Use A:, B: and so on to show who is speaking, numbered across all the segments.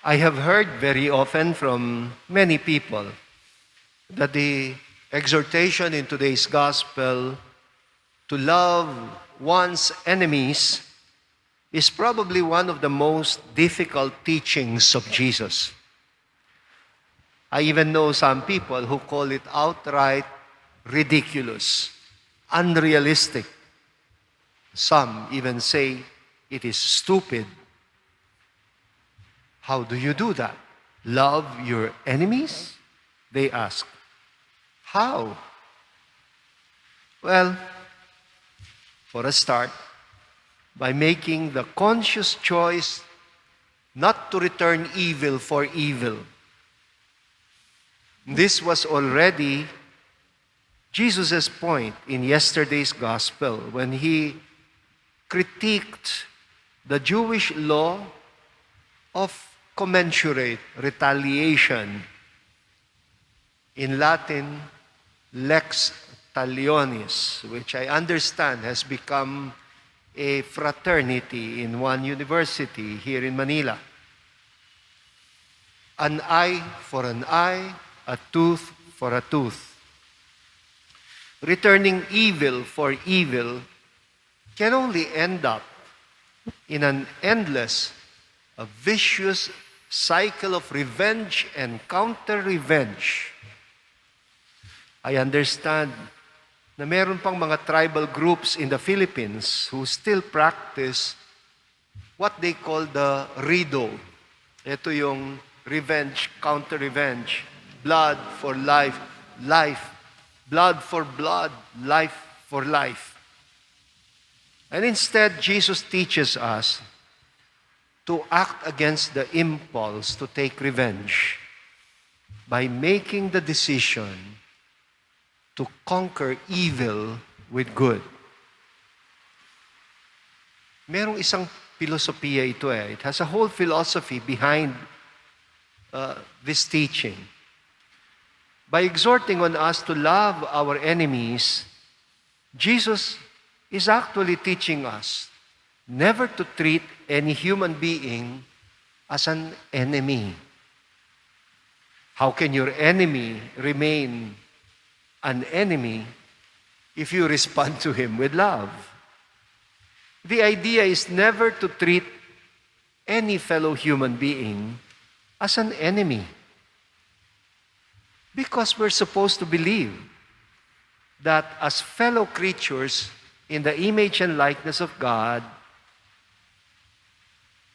A: I have heard very often from many people that the exhortation in today's gospel to love one's enemies is probably one of the most difficult teachings of Jesus. I even know some people who call it outright ridiculous, unrealistic. Some even say it is stupid. How do you do that? Love your enemies? They ask. How? Well, for a start, by making the conscious choice not to return evil for evil. This was already Jesus' point in yesterday's gospel when he critiqued the Jewish law of commensurate retaliation. In Latin, lex talionis, which I understand has become a fraternity in one university here in Manila. An eye for an eye, a tooth for a tooth. Returning evil for evil can only end up in an endless, a vicious cycle of revenge and counter-revenge. I understand na meron pang mga tribal groups in the Philippines who still practice what they call the rido. Ito yung revenge, counter-revenge. Blood for life, life. Blood for blood, life for life. And instead, Jesus teaches us to act against the impulse to take revenge by making the decision to conquer evil with good. Merong isang filosofiya ito eh. It has a whole philosophy behind this teaching. By exhorting on us to love our enemies, Jesus is actually teaching us never to treat any human being as an enemy. How can your enemy remain an enemy if you respond to him with love? The idea is never to treat any fellow human being as an enemy. Because we're supposed to believe that as fellow creatures in the image and likeness of God,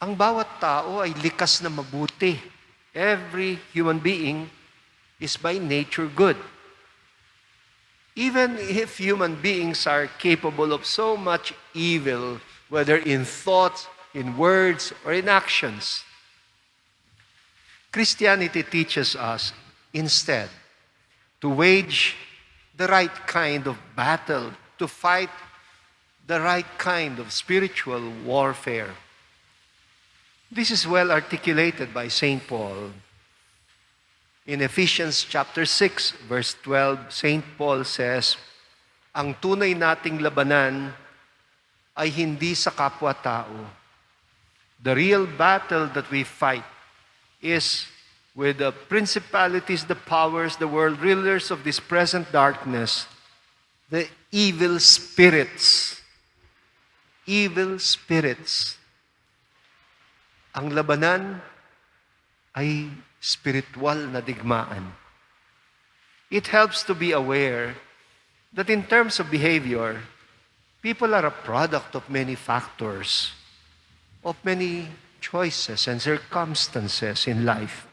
A: ang bawat tao ay likas na mabuti. Every human being is by nature good. Even if human beings are capable of so much evil, whether in thoughts, in words, or in actions, Christianity teaches us instead to wage the right kind of battle, to fight the right kind of spiritual warfare. This is well articulated by St. Paul. In Ephesians chapter 6, verse 12, St. Paul says, ang tunay nating labanan ay hindi sa kapwa-tao. The real battle that we fight is with the principalities, the powers, the world rulers of this present darkness, the evil spirits. Evil spirits. Ang labanan ay spiritual na digmaan. It helps to be aware that in terms of behavior, people are a product of many factors, of many choices and circumstances in life.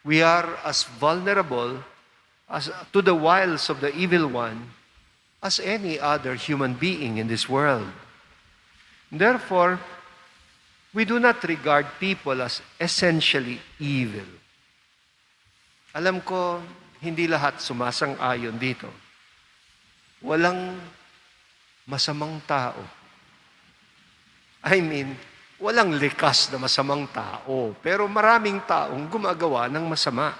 A: We are as vulnerable to the wiles of the evil one as any other human being in this world. Therefore, we do not regard people as essentially evil. Alam ko, hindi lahat sumasang-ayon dito. Walang masamang tao. I mean, walang likas na masamang tao, pero maraming taong gumagawa ng masama.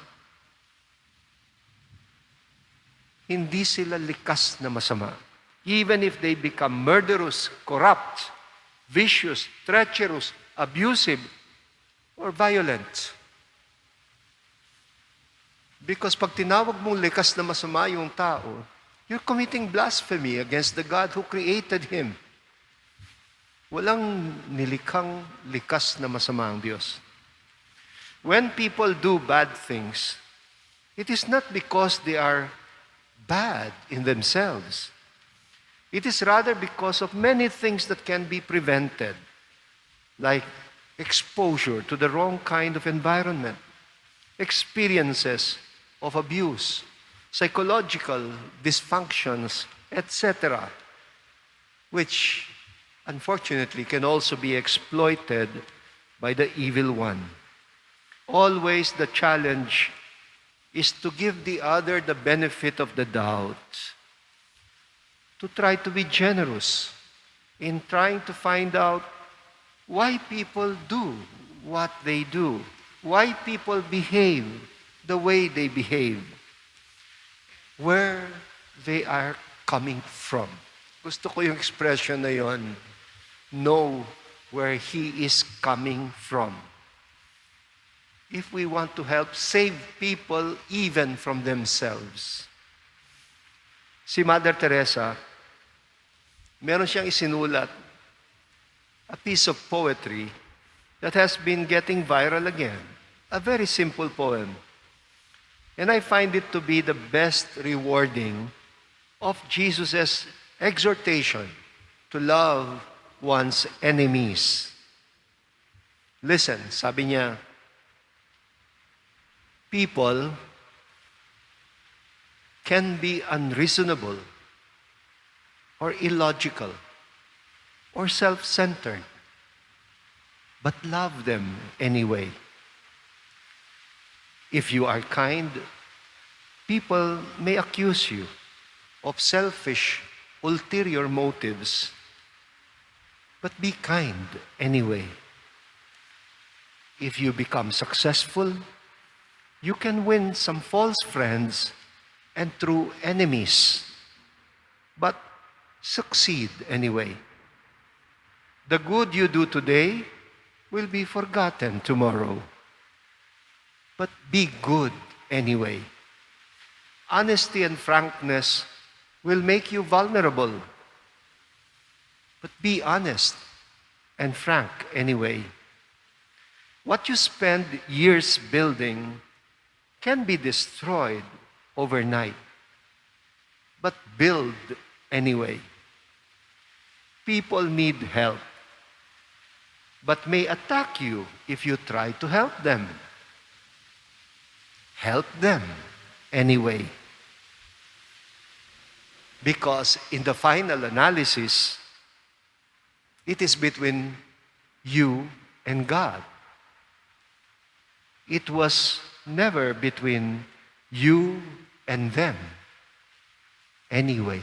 A: Hindi sila likas na masama. Even if they become murderous, corrupt, vicious, treacherous, abusive, or violent. Because pag tinawag mong likas na masama yung tao, you're committing blasphemy against the God who created him. Walang nilikhang likas na masama ang Diyos. When people do bad things, it is not because they are bad in themselves. It is rather because of many things that can be prevented, like exposure to the wrong kind of environment, experiences of abuse, psychological dysfunctions, etc., which unfortunately can also be exploited by the evil one. Always the challenge is to give the other the benefit of the doubt, to try to be generous in trying to find out why people do what they do, why people behave the way they behave, where they are coming from. Gusto ko yung expression na yon, know where he is coming from. If we want to help save people even from themselves. Si Mother Teresa, meron siyang isinulat, a piece of poetry that has been getting viral again. A very simple poem. And I find it to be the best rewarding of Jesus' exhortation to love one's enemies. Listen, sabi niya, people can be unreasonable or illogical or self-centered, but love them anyway. If you are kind, people may accuse you of selfish, ulterior motives, but be kind anyway. If you become successful, you can win some false friends and true enemies, but succeed anyway. The good you do today will be forgotten tomorrow. But be good anyway. Honesty and frankness will make you vulnerable. But be honest and frank anyway. What you spend years building can be destroyed overnight. But build anyway. People need help, but may attack you if you try to help them. Help them anyway. Because in the final analysis, it is between you and God. It was never between you and them anyway.